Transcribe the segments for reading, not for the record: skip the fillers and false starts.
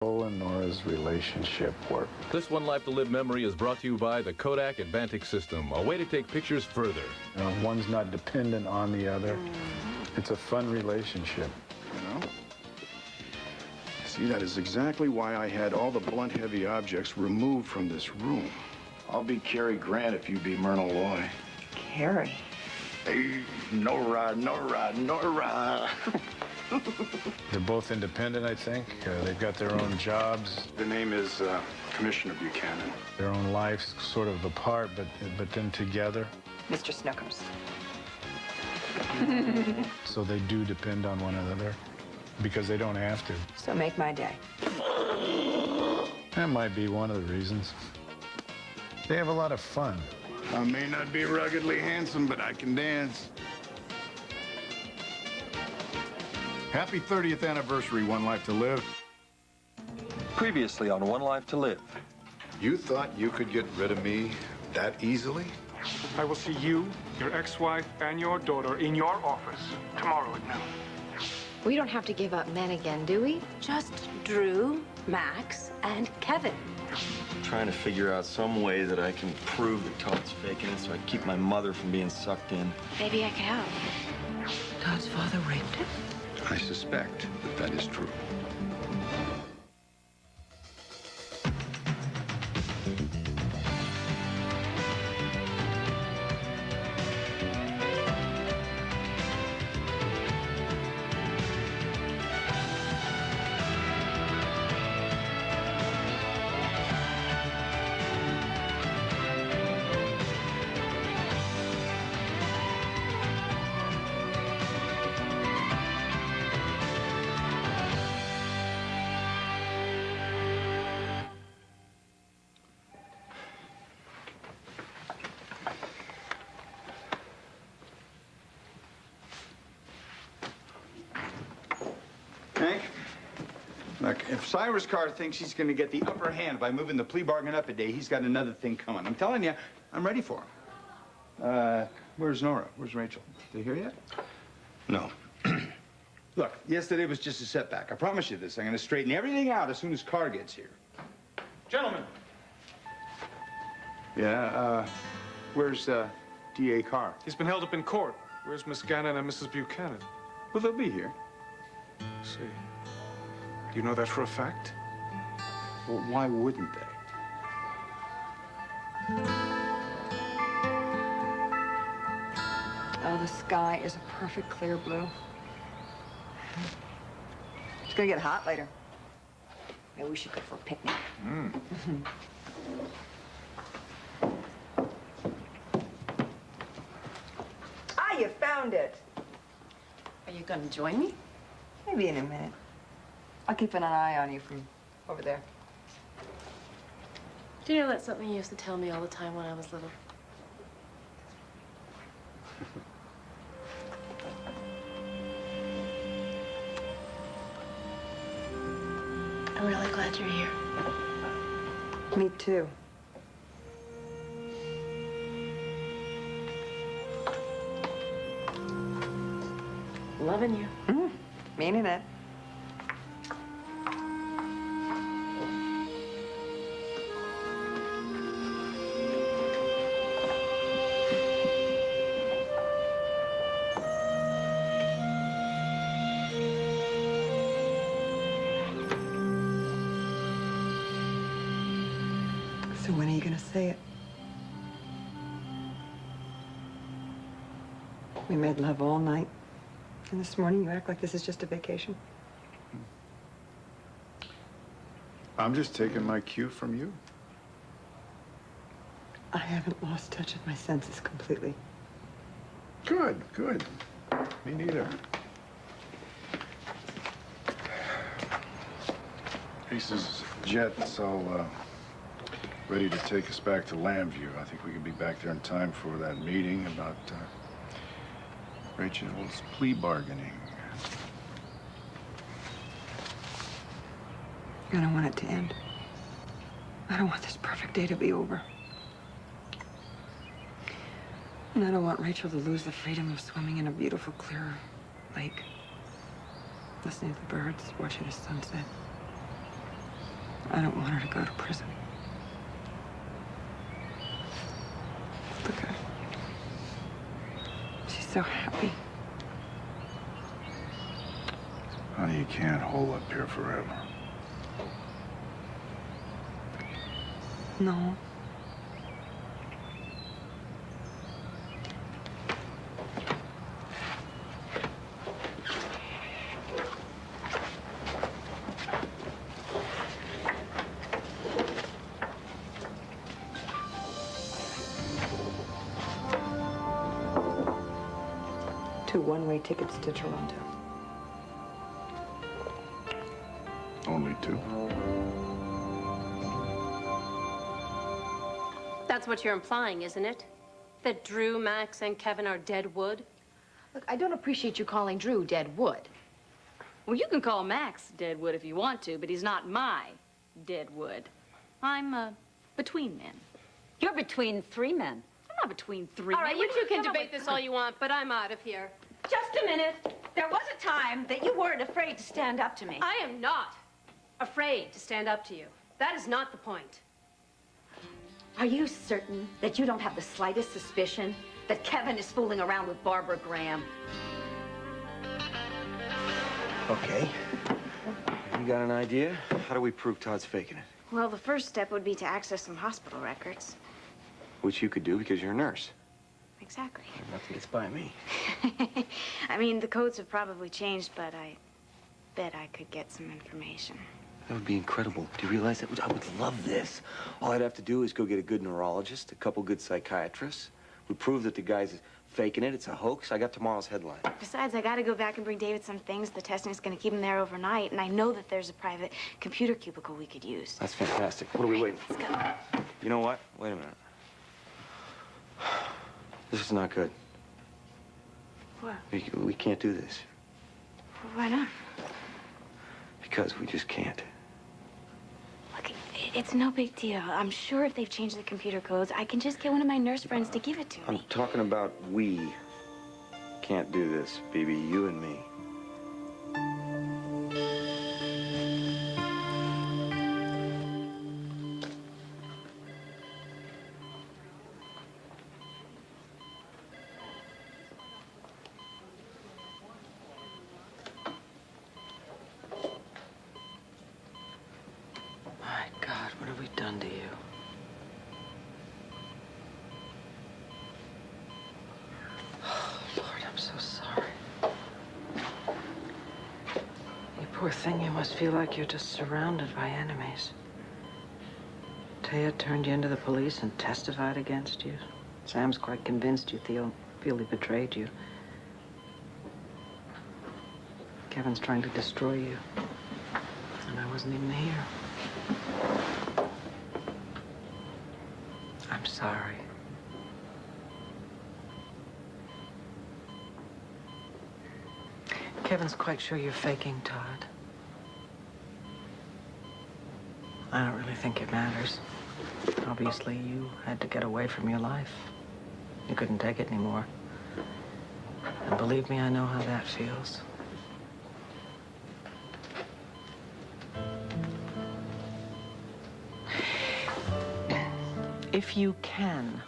and Nora's relationship work. This One Life to Live memory is brought to you by the Kodak Advantic system, a way to take pictures further. You know, one's not dependent on the other. It's a fun relationship. You know? See, that is exactly why I had all the blunt, heavy objects removed from this room. I'll be Cary Grant if you be Myrna Loy. Cary? Hey, Nora, Nora, Nora. They're both independent, I think. They've got their own jobs. The name is Commissioner Buchanan. Their own lives sort of apart, but then together. Mr. Snookums. So they do depend on one another because they don't have to. So make my day. That might be one of the reasons. They have a lot of fun. I may not be ruggedly handsome, but I can dance. Happy 30th anniversary, One Life to Live. Previously on One Life to Live. You thought you could get rid of me that easily? I will see you, your ex-wife, and your daughter in your office tomorrow at noon. We don't have to give up men again, do we? Just Drew, Max, and Kevin. I'm trying to figure out some way that I can prove that Todd's faking it so I keep my mother from being sucked in. Maybe I can help. Todd's father raped him? I suspect that that is true. Hank, look, if Cyrus Carr thinks he's going to get the upper hand by moving the plea bargain up a day, he's got another thing coming. I'm telling you, I'm ready for him. Where's Nora? Where's Rachel? They here yet? No. Look, yesterday was just a setback. I promise you this. I'm going to straighten everything out as soon as Carr gets here. Gentlemen. Yeah, where's D.A. Carr? He's been held up in court. Where's Miss Gannon and Mrs. Buchanan? Well, they'll be here. See. Do you know that for a fact? Well, why wouldn't they? Oh, the sky is a perfect clear blue. It's gonna get hot later. Maybe we should go for a picnic. Ah, you found it. Are you going to join me? Maybe in a minute. I'll keep an eye on you from over there. Do you know that's something you used to tell me all the time when I was little? I'm really glad you're here. Me too. Loving you. Meaning it. So when are you gonna say it? We made love all night. And this morning you act like this is just a vacation. I'm just taking my cue from you. I haven't lost touch with my senses completely. Good, good. Me neither. Ace's jet's all ready to take us back to Lambview. I think we can be back there in time for that meeting about Rachel's plea bargaining. I don't want it to end. I don't want this perfect day to be over. And I don't want Rachel to lose the freedom of swimming in a beautiful, clear lake. Listening to the birds, watching the sunset. I don't want her to go to prison. Look at her. She's so happy. Honey, you can't hole up here forever. No. Two one-way tickets to Toronto. Only two? That's what you're implying, isn't it? That Drew, Max, and Kevin are dead wood? Look, I don't appreciate you calling Drew dead wood. Well, you can call Max dead wood if you want to, but he's not my dead wood. I'm between men. You're between three men. I'm not between three All men. right, you two can debate this all you want, but I'm out of here. Just a minute. There was a time that you weren't afraid to stand up to me. I am not afraid to stand up to you. That is not the point. Are you certain that you don't have the slightest suspicion that Kevin is fooling around with Barbara Graham? Okay. You got an idea? How do we prove Todd's faking it? Well, the first step would be to access some hospital records. Which you could do because you're a nurse. Exactly. Nothing gets by me. I mean, the codes have probably changed, but I bet I could get some information. That would be incredible. Do you realize that? I would love this. All I'd have to do is go get a good neurologist, a couple good psychiatrists. We prove that the guy's faking it. It's a hoax. I got tomorrow's headline. Besides, I gotta go back and bring David some things. The testing is gonna keep him there overnight, and I know that there's a private computer cubicle we could use. That's fantastic. What are we waiting for? Let's go. You know what? Wait a minute. This is not good. What? We can't do this. Why not? Because we just can't. Look, it's no big deal. I'm sure if they've changed the computer codes, I can just get one of my nurse friends to give it to I'm me. talking about we can't do this, BB. You and me. My God, what have we done to you? Oh, Lord, I'm so sorry. You poor thing, you must feel like you're just surrounded by enemies. Taya turned you into the police and testified against you. Sam's quite convinced you feel he betrayed you. Kevin's trying to destroy you. And I wasn't even here. I'm sorry. Kevin's quite sure you're faking, Todd. I don't really think it matters. Obviously, you had to get away from your life. You couldn't take it anymore. And believe me, I know how that feels. If you can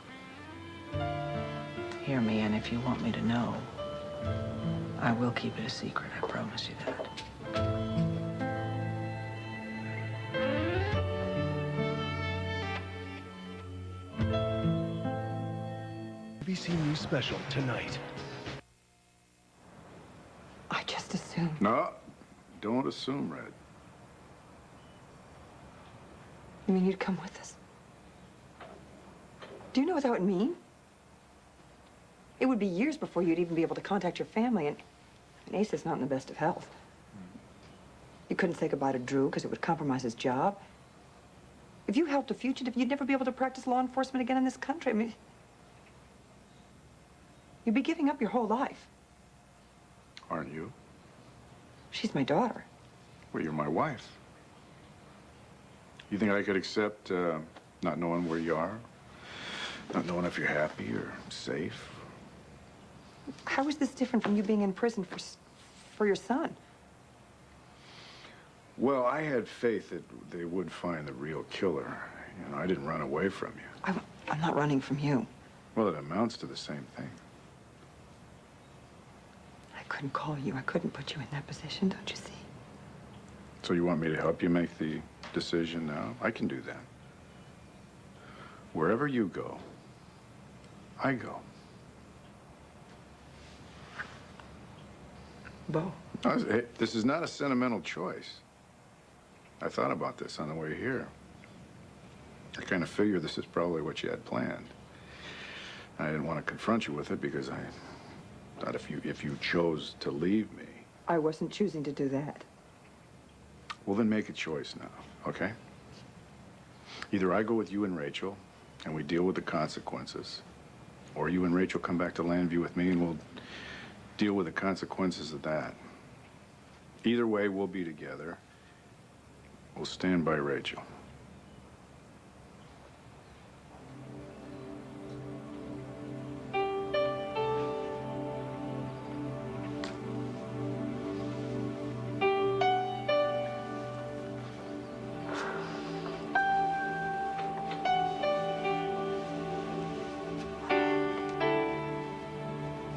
hear me, and if you want me to know, I will keep it a secret. I promise you that. ABC News Special tonight. I just assumed. No, don't assume, Red. You mean you'd come with us? Do you know what that would mean? It would be years before you'd even be able to contact your family, and Ace is not in the best of health. You couldn't say goodbye to Drew because it would compromise his job. If you helped a fugitive, you'd never be able to practice law enforcement again in this country. I mean, you'd be giving up your whole life. Aren't you? She's my daughter. Well, you're my wife. You think I could accept not knowing where you are? Not knowing if you're happy or safe? How is this different from you being in prison for your son? Well, I had faith that they would find the real killer. You know, I didn't run away from you. I'm not running from you. Well, it amounts to the same thing. I couldn't call you. I couldn't put you in that position, don't you see? So you want me to help you make the decision now? I can do that. Wherever you go, I go. Bo. Hey, this is not a sentimental choice. I thought about this on the way here. I kind of figured this is probably what you had planned. I didn't want to confront you with it because I thought if you chose to leave me. I wasn't choosing to do that. Well, then make a choice now, okay? Either I go with you and Rachel, and we deal with the consequences, or you and Rachel come back to Landview with me, and we'll deal with the consequences of that. Either way, we'll be together. We'll stand by Rachel.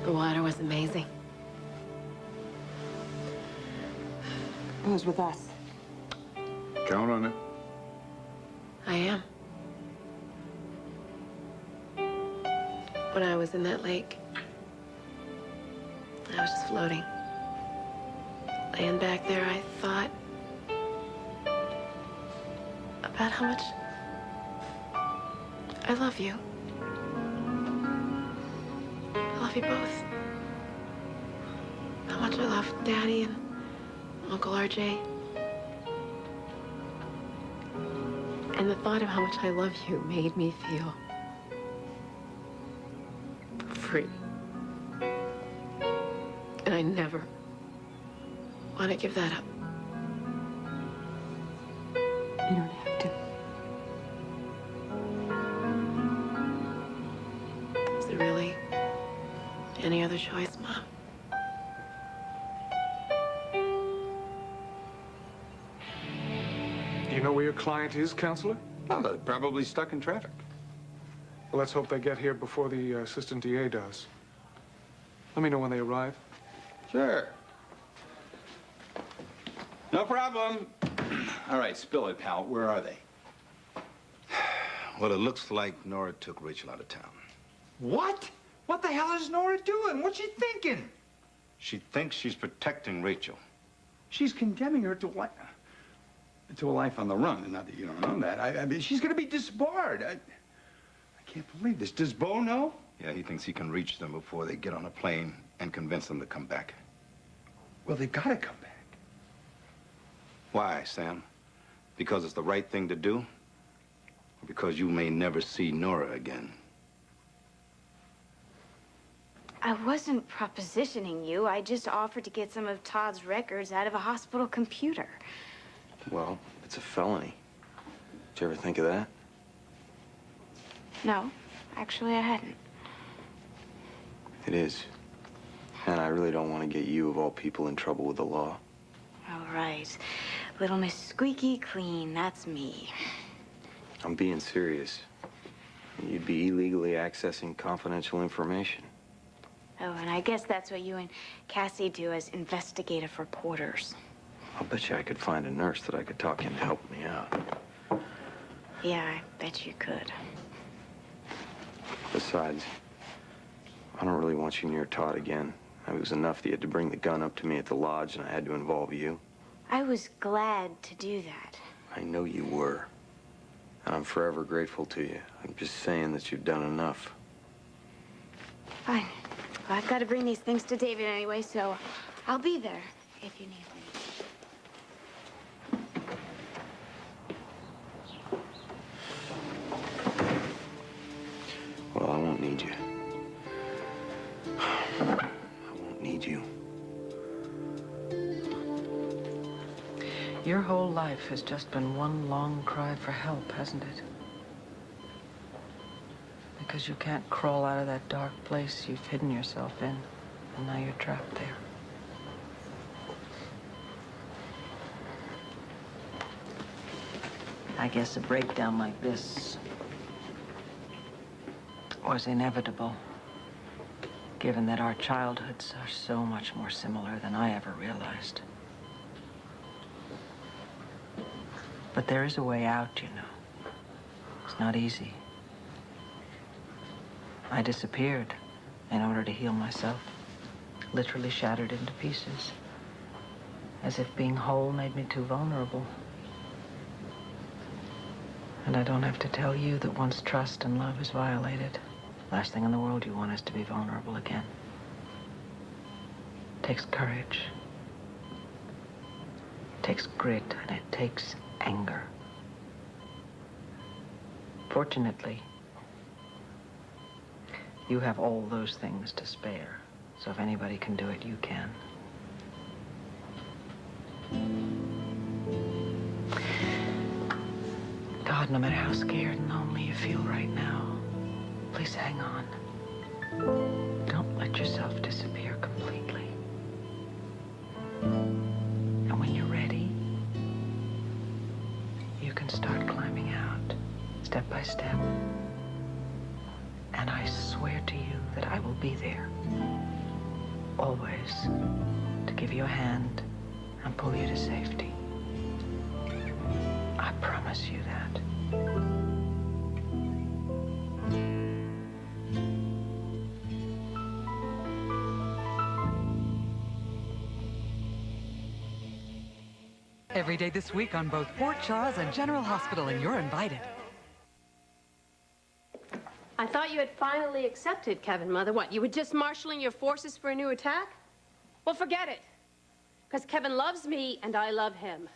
The water was amazing. It was with us. Count on it. I am. When I was in that lake, I was just floating. Laying back there, I thought about how much I love you. I love you both. How much I love Daddy and Uncle RJ. And the thought of how much I love you made me feel free. And I never want to give that up. You don't have to. Is there really any other choice, Mom? Do you know where your client is, Counselor? Oh, they're probably stuck in traffic. Well, let's hope they get here before the assistant DA does. Let me know when they arrive. Sure. No problem. All right, spill it, pal. Where are they? Well, it looks like Nora took Rachel out of town. What? What the hell is Nora doing? What's she thinking? She thinks she's protecting Rachel. She's condemning her to a life on the run. Not that you don't know that. I mean, she's going to be disbarred. I can't believe this. Does Bo know? Yeah, he thinks he can reach them before they get on a plane and convince them to come back. Well, they've got to come back. Why, Sam? Because it's the right thing to do? Or because you may never see Nora again? I wasn't propositioning you. I just offered to get some of Todd's records out of a hospital computer. Well, it's a felony. Did you ever think of that? No, actually I hadn't. It is. And I really don't want to get you, of all people, in trouble with the law. All right. Little Miss Squeaky Clean, that's me. I'm being serious. You'd be illegally accessing confidential information. Oh, and I guess that's what you and Cassie do as investigative reporters. I'll bet you I could find a nurse that I could talk into helping me out. Yeah, I bet you could. Besides, I don't really want you near Todd again. It was enough that you had to bring the gun up to me at the lodge and I had to involve you. I was glad to do that. I know you were. And I'm forever grateful to you. I'm just saying that you've done enough. Fine. Well, I've got to bring these things to David anyway, so I'll be there if you need me. Well, I won't need you. I won't need you. Your whole life has just been one long cry for help, hasn't it? Because you can't crawl out of that dark place you've hidden yourself in, and now you're trapped there. I guess a breakdown like this was inevitable, given that our childhoods are so much more similar than I ever realized. But there is a way out, you know. It's not easy. I disappeared in order to heal myself, literally shattered into pieces, as if being whole made me too vulnerable. And I don't have to tell you that once trust and love is violated, last thing in the world you want is to be vulnerable again. It takes courage. It takes grit, and it takes anger. Fortunately, you have all those things to spare. So if anybody can do it, you can. God, no matter how scared and lonely you feel right now, please hang on. Don't let yourself disappear completely. And when you're ready, you can start climbing out, step by step. And I swear to you that I will be there, always, to give you a hand and pull you to safety. I promise you that. Every day this week on both Port Charles and General Hospital, and you're invited. I thought you had finally accepted, Kevin, Mother. What, you were just marshaling your forces for a new attack? Well, forget it. Because Kevin loves me, and I love him.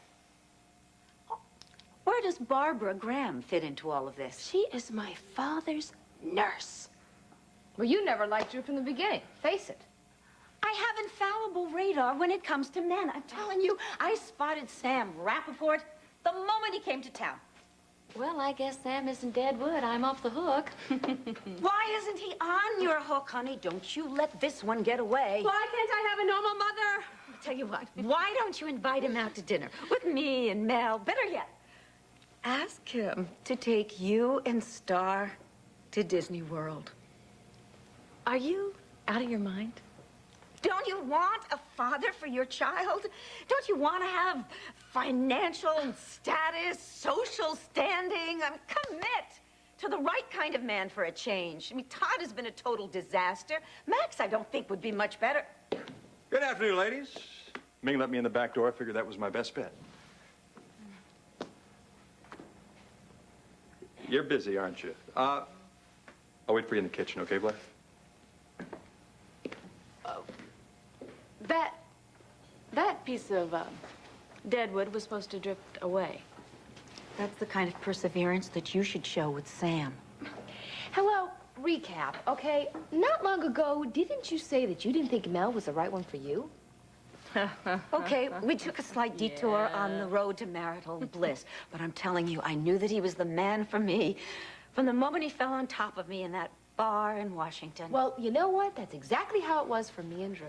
Where does Barbara Graham fit into all of this? She is my father's nurse. Well, you never liked Drew from the beginning. Face it. I have infallible radar when it comes to men. I'm telling you, I spotted Sam Rappaport the moment he came to town. Well, I guess Sam isn't Deadwood. I'm off the hook. Why isn't he on your hook, honey? Don't you let this one get away. Why can't I have a normal mother? I'll tell you what, why don't you invite him out to dinner with me and Mel? Better yet, ask him to take you and Star to Disney World. Are you out of your mind? Don't you want a father for your child? Don't you want to have financial status, social standing? I mean, commit to the right kind of man for a change. I mean, Todd has been a total disaster. Max, I don't think, would be much better. Good afternoon, ladies. Ming let me in the back door. I figured that was my best bet. You're busy, aren't you? I'll wait for you in the kitchen, okay, Blair? That piece of Deadwood was supposed to drift away. That's the kind of perseverance that you should show with Sam. Hello, recap, okay? Not long ago, didn't you say that you didn't think Mel was the right one for you? Okay, we took a slight detour on the road to marital bliss, but I'm telling you, I knew that he was the man for me from the moment he fell on top of me in that bar in Washington. Well, you know what? That's exactly how it was for me and Drew.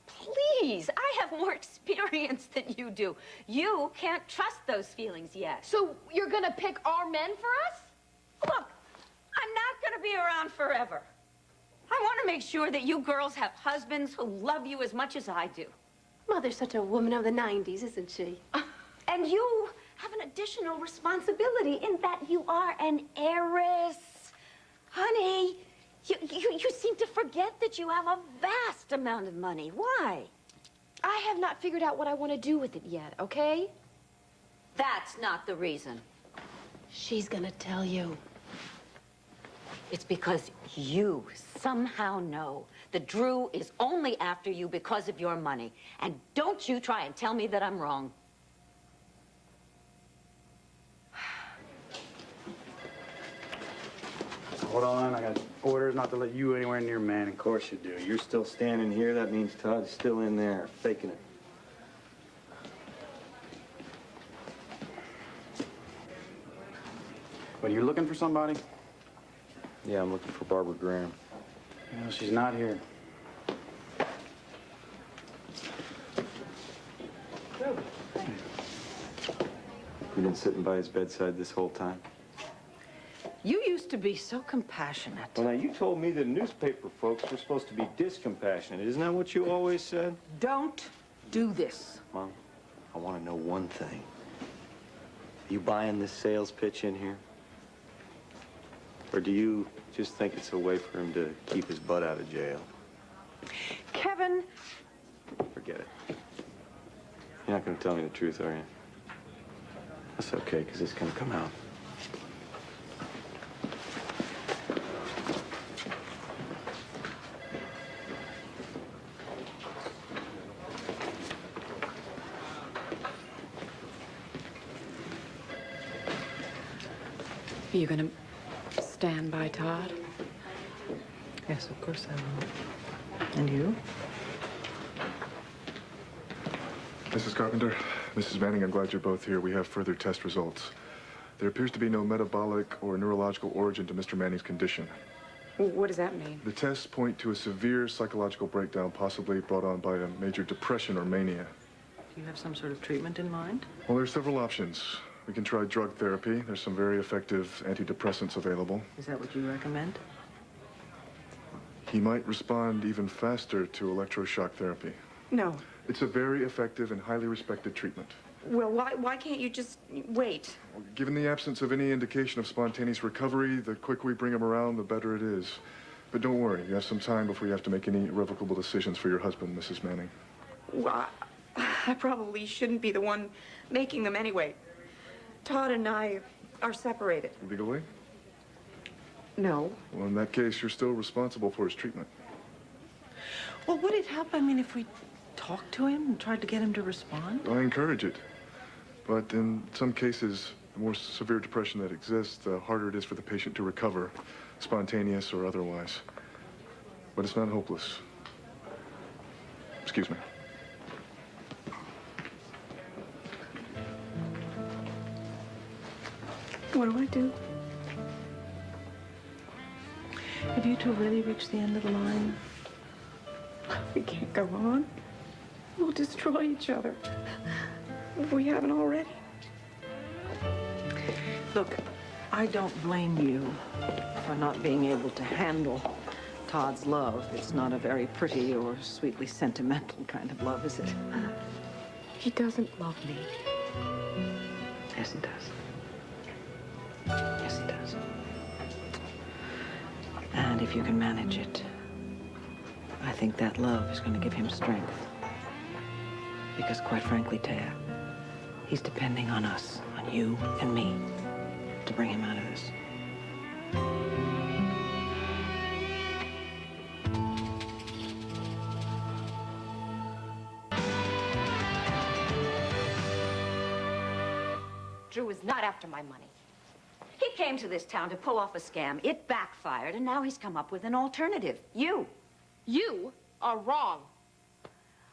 Please, I have more experience than you do. You can't trust those feelings yet. So you're gonna pick our men for us? Look, I'm not gonna be around forever. I want to make sure that you girls have husbands who love you as much as I do. Mother's such a woman of the 90s, isn't she? And you have an additional responsibility in that you are an heiress. Honey, you seem to forget that you have a vast amount of money. Why? I have not figured out what I want to do with it yet, okay? That's not the reason. She's gonna tell you. It's because you somehow know that Drew is only after you because of your money. And don't you try and tell me that I'm wrong. Hold on, I got orders not to let you anywhere near man. Of course you do. You're still standing here. That means Todd's still in there, faking it. What, are you looking for somebody? Yeah, I'm looking for Barbara Graham. No, she's not here. You've been sitting by his bedside this whole time? You used to be so compassionate. Well, now, you told me that newspaper folks were supposed to be discompassionate. Isn't that what you always said? Don't do this. Mom, I want to know one thing. Are you buying this sales pitch in here? Or do you just think it's a way for him to keep his butt out of jail? Kevin! Forget it. You're not going to tell me the truth, are you? That's okay, because it's going to come out. Are you gonna stand by Todd? Yes, of course I will. And you? Mrs. Carpenter, Mrs. Manning, I'm glad you're both here. We have further test results. There appears to be no metabolic or neurological origin to Mr. Manning's condition. What does that mean? The tests point to a severe psychological breakdown, possibly brought on by a major depression or mania. Do you have some sort of treatment in mind? Well, there's several options. We can try drug therapy. There's some very effective antidepressants available. Is that what you recommend? He might respond even faster to electroshock therapy. No. It's a very effective and highly respected treatment. Well, why can't you just wait? Given the absence of any indication of spontaneous recovery, the quicker we bring him around, the better it is. But don't worry, you have some time before you have to make any irrevocable decisions for your husband, Mrs. Manning. Well, I probably shouldn't be the one making them anyway. Todd and I are separated. Legally? No. Well, in that case, you're still responsible for his treatment. Well, would it help, I mean, if we talked to him and tried to get him to respond? I encourage it. But in some cases, the more severe depression that exists, the harder it is for the patient to recover, spontaneous or otherwise. But it's not hopeless. Excuse me. What do I do? Have you two really reached the end of the line? We can't go on. We'll destroy each other. If we haven't already. Look, I don't blame you for not being able to handle Todd's love. It's not a very pretty or sweetly sentimental kind of love, is it? He doesn't love me. Yes, he does. Yes, he does. And if you can manage it, I think that love is going to give him strength. Because quite frankly, Taya, he's depending on us, on you and me, to bring him out of this. Drew is not after my money. He came to this town to pull off a scam. It backfired, and now he's come up with an alternative. You. You are wrong.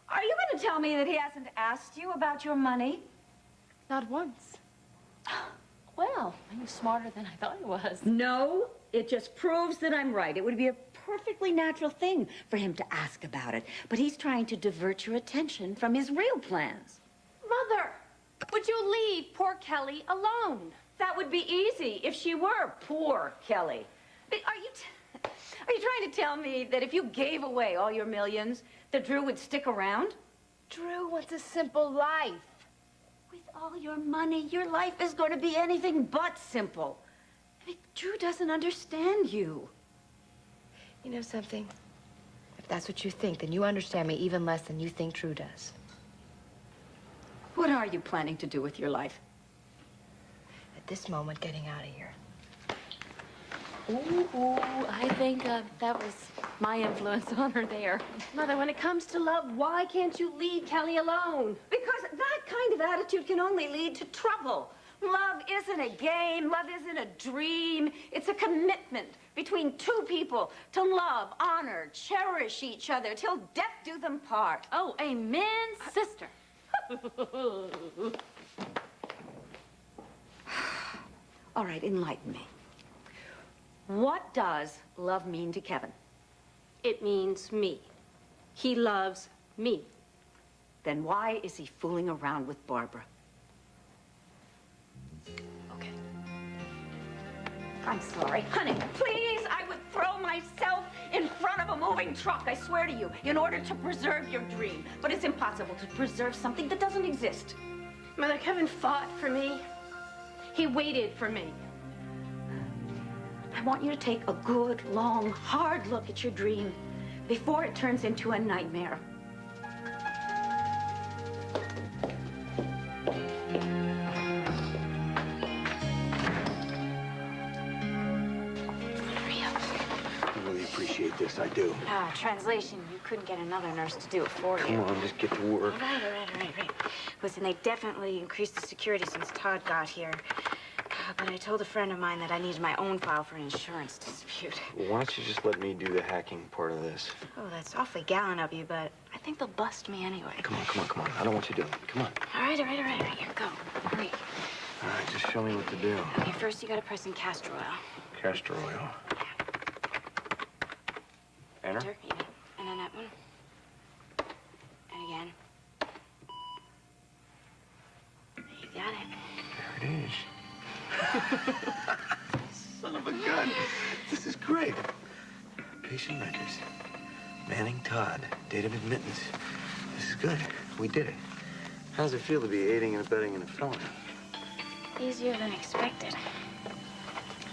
Are you going to tell me that he hasn't asked you about your money? Not once. Well, he was smarter than I thought he was. No, it just proves that I'm right. It would be a perfectly natural thing for him to ask about it. But he's trying to divert your attention from his real plans. Mother, would you leave poor Kelly alone? That would be easy if she were poor Kelly. But are you trying to tell me that if you gave away all your millions, that Drew would stick around? Drew wants a simple life. With all your money, your life is going to be anything but simple. I mean, Drew doesn't understand you. You know something? If that's what you think, then you understand me even less than you think Drew does. What are you planning to do with your life? At this moment, getting out of here. Ooh, I think that was my influence on her there. Mother, when it comes to love, why can't you leave Kelly alone? Because that kind of attitude can only lead to trouble. Love isn't a game. Love isn't a dream. It's a commitment between two people to love, honor, cherish each other till death do them part. Oh, amen, sister. All right, enlighten me. What does love mean to Kevin? It means me. He loves me. Then why is he fooling around with Barbara? I'm sorry. Honey, please, I would throw myself in front of a moving truck, I swear to you, in order to preserve your dream. But it's impossible to preserve something that doesn't exist. Mother, Kevin fought for me. He waited for me. I want you to take a good, long, hard look at your dream before it turns into a nightmare. I really appreciate this, I do. Translation, you couldn't get another nurse to do it for you. Come on, just get to work. All right. Listen, they definitely increased the security since Todd got here. But I told a friend of mine that I needed my own file for an insurance dispute. Well, why don't you just let me do the hacking part of this? Oh, that's awfully gallant of you, but I think they'll bust me anyway. Come on. I don't want you doing it. Come on. All right. Here, go. Hurry. All right, just show me what to do. Okay, first you gotta press in castor oil. Castor oil. Enter. Yeah. And then that one. And again. You got it. There it is. Son of a gun. This is great. Patient records. Manning Todd. Date of admittance. This is good. We did it. How does it feel to be aiding and abetting in a felony? Easier than expected.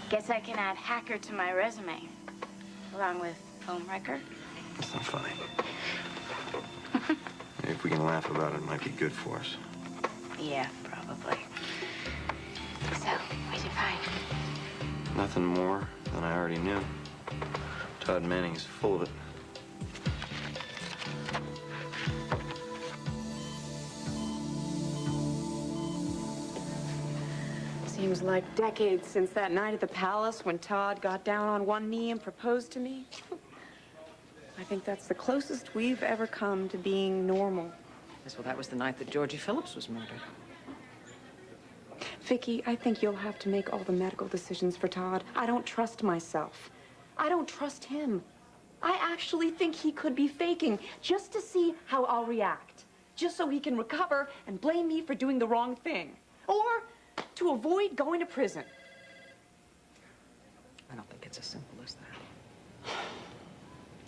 Guess I can add hacker to my resume. Along with home wrecker. That's not funny. If we can laugh about it, it might be good for us. Yeah, probably. So, what'd you find? Nothing more than I already knew. Todd Manning is full of it. Seems like decades since that night at the palace when Todd got down on one knee and proposed to me. I think that's the closest we've ever come to being normal. Yes, well, that was the night that Georgie Phillips was murdered. Vicki, I think you'll have to make all the medical decisions for Todd. I don't trust myself. I don't trust him. I actually think he could be faking just to see how I'll react. Just so he can recover and blame me for doing the wrong thing. Or to avoid going to prison. I don't think it's as simple as that.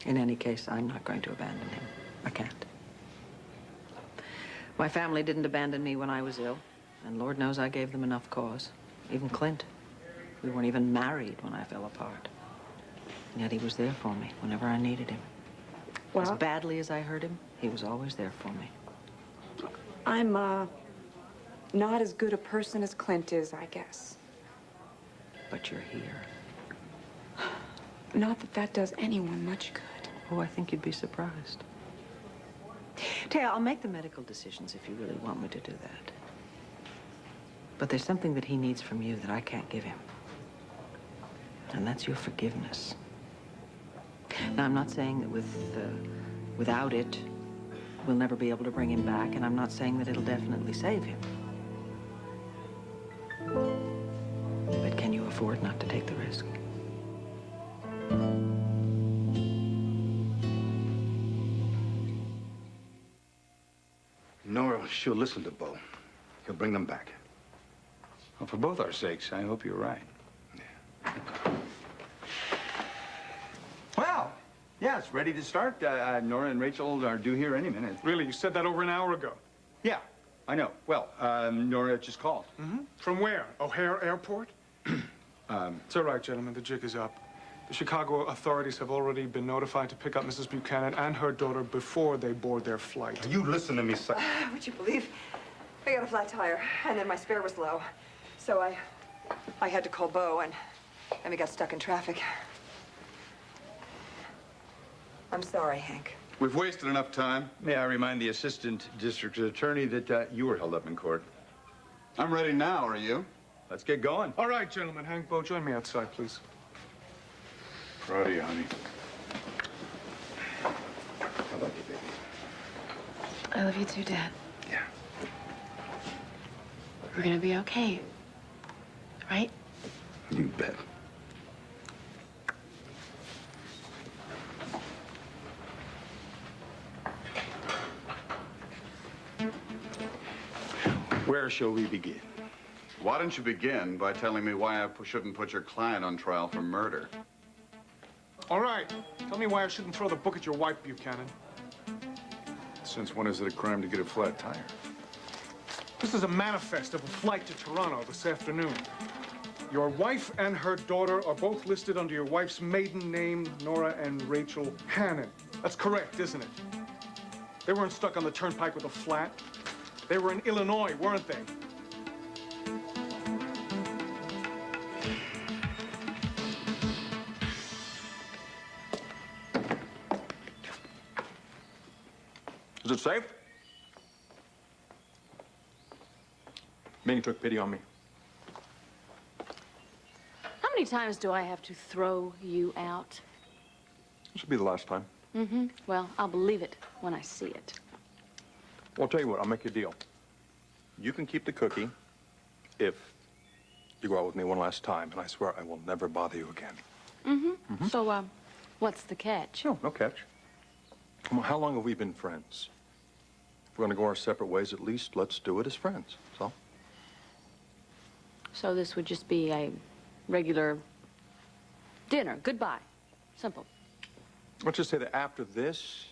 In any case, I'm not going to abandon him. I can't. My family didn't abandon me when I was ill, and Lord knows I gave them enough cause. Even Clint. We weren't even married when I fell apart. And yet he was there for me whenever I needed him. Well, as badly as I hurt him, he was always there for me. I'm, not as good a person as Clint is, I guess. But you're here. Not that that does anyone much good. Oh, I think you'd be surprised. Taya, I'll make the medical decisions if you really want me to do that. But there's something that he needs from you that I can't give him. And that's your forgiveness. Now, I'm not saying that without it, we'll never be able to bring him back, and I'm not saying that it'll definitely save him. But can you afford not to take the risk? Nora, she'll listen to Bo. He'll bring them back. Well, for both our sakes, I hope you're right. Yeah. Well, yeah, it's ready to start. Nora and Rachel are due here any minute. Really? You said that over an hour ago. Yeah, I know. Well, Nora just called. Mm-hmm. From where? O'Hare Airport? It's all right, gentlemen. The jig is up. The Chicago authorities have already been notified to pick up Mrs. Buchanan and her daughter before they board their flight. You listen to me, son. Would you believe? I got a flat tire, and then my spare was low. So I had to call Bo, and we got stuck in traffic. I'm sorry, Hank. We've wasted enough time. May I remind the assistant district attorney that you were held up in court? I'm ready now, are you? Let's get going. All right, gentlemen. Hank, Bo, join me outside, please. Proud of you, honey. I love you, baby. I love you too, Dad. Yeah. We're gonna be okay. Right? You bet. Where shall we begin? Why don't you begin by telling me why I shouldn't put your client on trial for murder? All right. Tell me why I shouldn't throw the book at your wife, Buchanan. Since when is it a crime to get a flat tire? This is a manifest of a flight to Toronto this afternoon. Your wife and her daughter are both listed under your wife's maiden name, Nora and Rachel Hannon. That's correct, isn't it? They weren't stuck on the turnpike with a flat. They were in Illinois, weren't they? Is it safe? Ming took pity on me. How many times do I have to throw you out? This will be the last time. Mm-hmm. Well, I'll believe it when I see it. Well, I'll tell you what, I'll make you a deal. You can keep the cookie if you go out with me one last time, and I swear I will never bother you again. Mm-hmm. So, what's the catch? No catch. Come on, how long have we been friends? If we're going to go our separate ways, at least let's do it as friends, so. So this would just be a regular dinner. Goodbye. Simple. Let's just say that after this,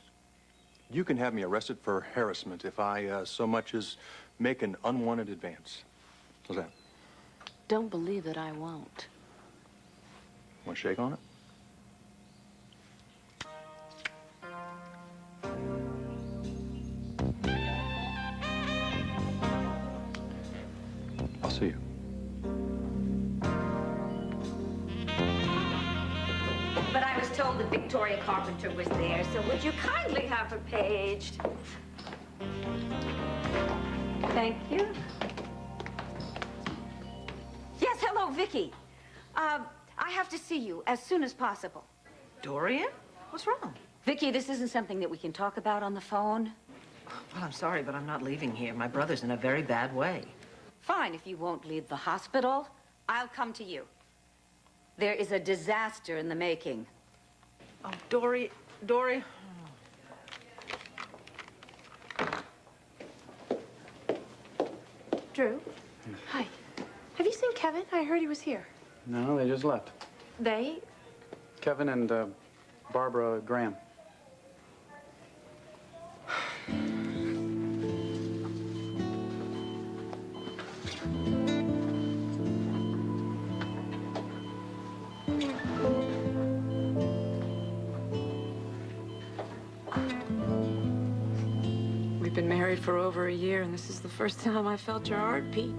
you can have me arrested for harassment if I so much as make an unwanted advance. How's that? Don't believe that I won't. Want to shake on it? I'll see you. But I was told that Victoria Carpenter was there, so would you kindly have her paged? Thank you. Yes, hello, Vicky. I have to see you as soon as possible. Dorian? What's wrong? Vicky, this isn't something that we can talk about on the phone. Well, I'm sorry, but I'm not leaving here. My brother's in a very bad way. Fine, if you won't leave the hospital, I'll come to you. There is a disaster in the making. Oh, Dory. Drew? Hi. Have you seen Kevin? I heard he was here. No, they just left. They? Kevin and Barbara Graham. We've been married for over a year, and this is the first time I felt your heartbeat.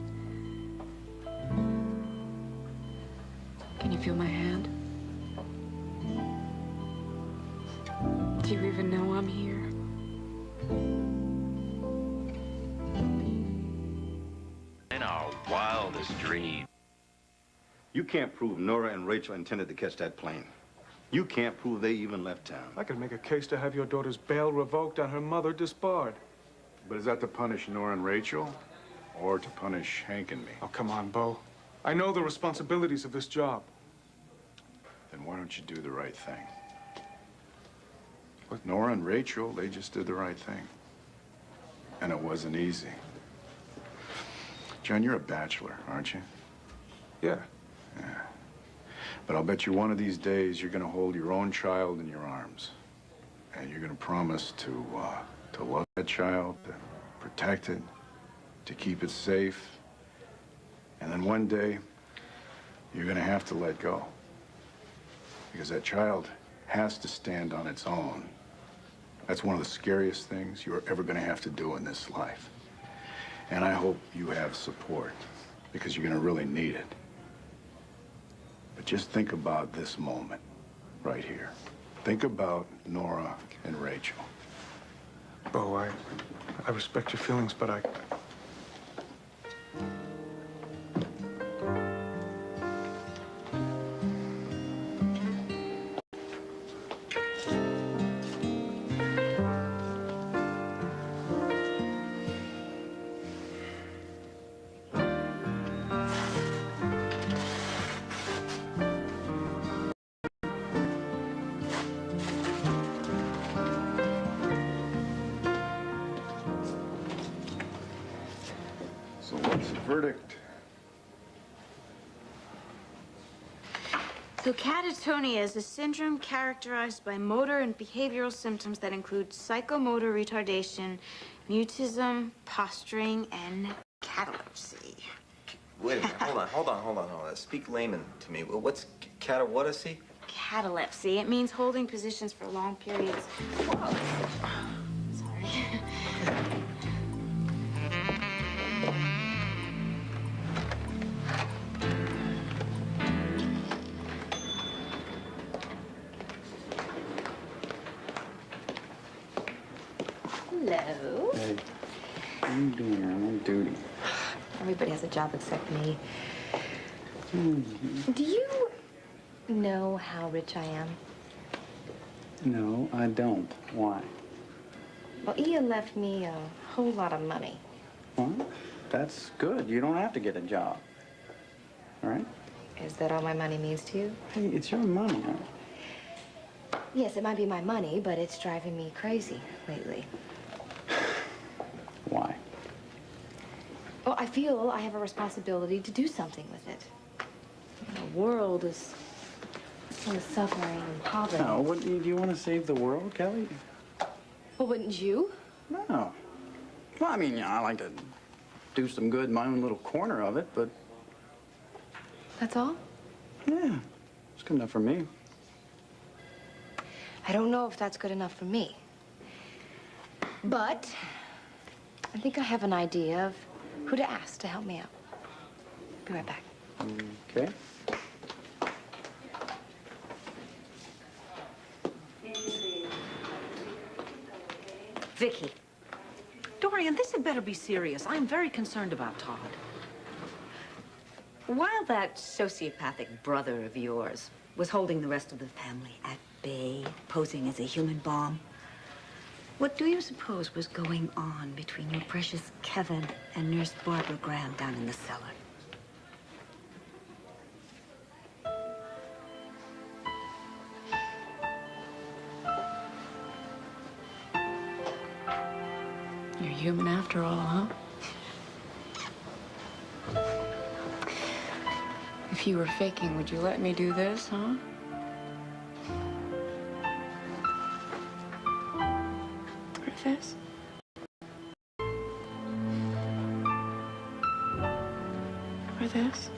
Can you feel my hand? Do you even know I'm here? In our wildest dreams. You can't prove Nora and Rachel intended to catch that plane. You can't prove they even left town. I could make a case to have your daughter's bail revoked and her mother disbarred. But is that to punish Nora and Rachel, or to punish Hank and me? Oh, come on, Bo. I know the responsibilities of this job. Then why don't you do the right thing? With Nora and Rachel, they just did the right thing. And it wasn't easy. John, you're a bachelor, aren't you? Yeah. Yeah. But I'll bet you one of these days you're gonna hold your own child in your arms. And you're gonna promise to love that child, to protect it, to keep it safe. And then one day, you're gonna have to let go. Because that child has to stand on its own. That's one of the scariest things you're ever gonna have to do in this life. And I hope you have support, because you're gonna really need it. But just think about this moment, right here. Think about Nora and Rachel. Bo, I respect your feelings, but I... So what's the verdict? So catatonia is a syndrome characterized by motor and behavioral symptoms that include psychomotor retardation, mutism, posturing, and catalepsy. Wait a minute, hold on. Speak layman to me. What's what is he? Catalepsy. It means holding positions for long periods. Whoa. Sorry. Hello. Hey, what are you doing here? I'm on duty. Everybody has a job except me. Mm-hmm. Do you know how rich I am? No, I don't. Why? Well, Ian left me a whole lot of money. Well, that's good. You don't have to get a job. All right? Is that all my money means to you? Hey, it's your money, huh? Yes, it might be my money, but it's driving me crazy lately. Why? Well, I feel I have a responsibility to do something with it. The world is full of suffering and poverty. No, what, do you want to save the world, Kelly? Well, wouldn't you? No. Well, I mean, I like to do some good in my own little corner of it, but... That's all? Yeah, it's good enough for me. I don't know if that's good enough for me. But I think I have an idea of who to ask to help me out. Be right back. Okay. Vicky. Dorian, this had better be serious. I'm very concerned about Todd. While that sociopathic brother of yours was holding the rest of the family at bay, posing as a human bomb, what do you suppose was going on between your precious Kevin and Nurse Barbara Graham down in the cellar? You're human after all, huh? If you were faking, would you let me do this, huh? Or this? Or this?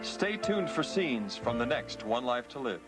Stay tuned for scenes from the next One Life to Live.